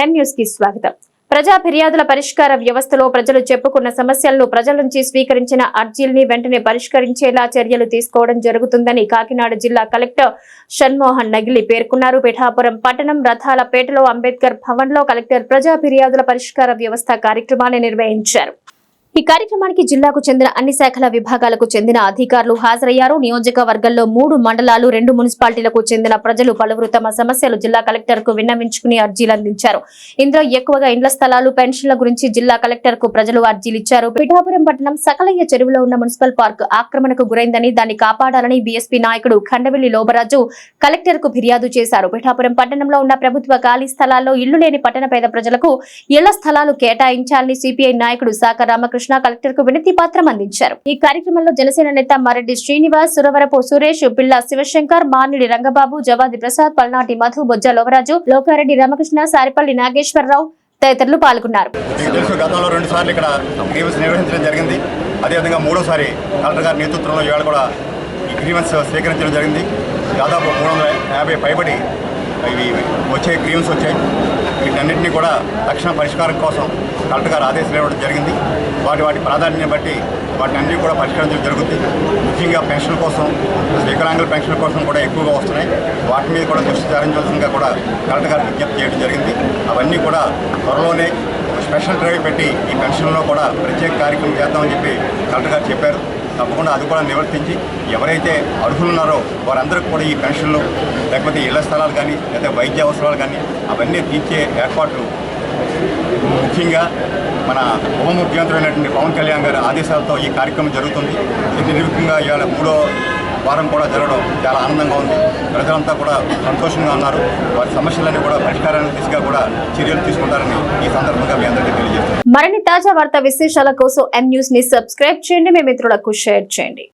M news కి స్వాగతం. ప్రజా ఫిర్యాదుల పరిష్కార వ్యవస్థలో ప్రజలు చెప్పుకున్న సమస్యలను ప్రజల నుంచి స్వీకరించిన అర్జీల్ని వెంటనే పరిష్కరించేలా చర్యలు తీసుకోవడం జరుగుతుందని కాకినాడ జిల్లా కలెక్టర్ షణ్మోహన్ నగిలి పేర్కొన్నారు. పిఠాపురం పట్టణం రథాలపేటలో అంబేద్కర్ భవన్ లో కలెక్టర్ ప్రజా ఫిర్యాదుల పరిష్కార వ్యవస్థ కార్యక్రమాన్ని నిర్వహించారు. ఈ కార్యక్రమానికి జిల్లాకు చెందిన అన్ని శాఖల విభాగాలకు చెందిన అధికారులు హాజరయ్యారు. నియోజకవర్గంలో 3 మండలాలు 2 మున్సిపాలిటీలకు చెందిన ప్రజలు పలువురు తమ సమస్యలు జిల్లా కలెక్టర్ కు విన్నవించుకుని అర్జీలు అందించారు. ఇందులో ఎక్కువగా ఇండ్ల స్థలాలు, పెన్షన్ల గురించి జిల్లా కలెక్టర్ కు ప్రజలు అర్జీలు ఇచ్చారు. పిఠాపురం పట్టణం సకలయ్య చెరువులో ఉన్న మున్సిపల్ పార్క్ ఆక్రమణకు గురైందని, దాన్ని కాపాడాలని బీఎస్పీ నాయకుడు ఖండవెల్లి లోబరాజు కలెక్టర్ కు ఫిర్యాదు చేశారు. పిఠాపురం పట్టణంలో ఉన్న ప్రభుత్వ ఖాళీ స్థలాల్లో ఇళ్లు లేని పట్టణ పేద ప్రజలకు ఇళ్ల స్థలాలు కేటాయించాలని సిపిఐ నాయకుడు సాక రామకృష్ణ కలెక్టర్ కు వినతి పత్రం అందించారు. ఈ కార్యక్రమంలో జనసేన నేత మరెడ్డి శ్రీనివాస్, సురవరపు సురేష్, పిల్ల శివశంకర్, మార్నిడి రంగబాబు, జవాది ప్రసాద్, పల్నాటి మధు, బొజ్జ లోవరాజు, లోకారెడ్డి రామకృష్ణ, సారిపల్లి నాగేశ్వరరావు తదితరులు పాల్గొన్నారు. గతంలో 2 సార్లు ఇక్కడ గ్రీవెన్స్ నిర్వహించడం జరిగింది. అదేవిధంగా 3వ సారి కలెక్టర్ గారి నేతృత్వంలో ఇవాళ కూడా ఈ గ్రీవెన్స్ స్వీకరించడం జరిగింది. దాదాపు 350 పైబడి ఇవి వచ్చే గ్రీవెన్స్ వచ్చాయి. వీటన్నింటినీ కూడా తక్షణ పరిష్కారం కోసం కలెక్టర్ గారు ఆదేశాలు ఇవ్వడం జరిగింది. వాటి ప్రాధాన్యతను బట్టి వాటిని అన్నీ కూడా పరిష్కరించడం జరుగుతుంది. ముఖ్యంగా పెన్షన్ కోసం, వికలాంగుల పెన్షన్ కోసం కూడా ఎక్కువగా వస్తున్నాయి. వాటి మీద కూడా దృష్టి సారించాల్సిందిగా కూడా కలెక్టర్ గారు విజ్ఞప్తి చేయడం జరిగింది. అవన్నీ కూడా త్వరలోనే స్పెషల్ డ్రైవ్ పెట్టి ఈ పెన్షన్లో కూడా ప్రత్యేక కార్యక్రమం చేద్దామని చెప్పి కలెక్టర్ గారు చెప్పారు. తప్పకుండా అది కూడా నివర్తించి ఎవరైతే అర్హులున్నారో వారందరికీ కూడా ఈ పెన్షన్లు, లేకపోతే ఇళ్ల స్థలాలు కానీ, లేకపోతే వైద్య అవసరాలు కానీ అవన్నీ తీర్చే ఏర్పాట్లు ముఖ్యంగా మన ఉప ముఖ్యమంత్రి అయినటువంటి పవన్ కళ్యాణ్ గారి ఆదేశాలతో ఈ కార్యక్రమం జరుగుతుంది. ఇది నిర్ముఖంగా ఇవాళ 3వ వారం కూడా జరగడం చాలా ఆనందంగా ఉంది. ప్రజలంతా కూడా సంతోషంగా ఉన్నారు. వారి సమస్యలన్నీ కూడా పరిష్కారానికి దిశగా కూడా చర్యలు తీసుకుంటారని ఈ సందర్భంగా మీ అందరికీ తెలియజేస్తున్నారు. మరిన్ని తాజా వార్తా విశేషాల కోసం ఎం న్యూస్ ని సబ్స్క్రైబ్ చేయండి, మీ మిత్రులకు షేర్ చేయండి.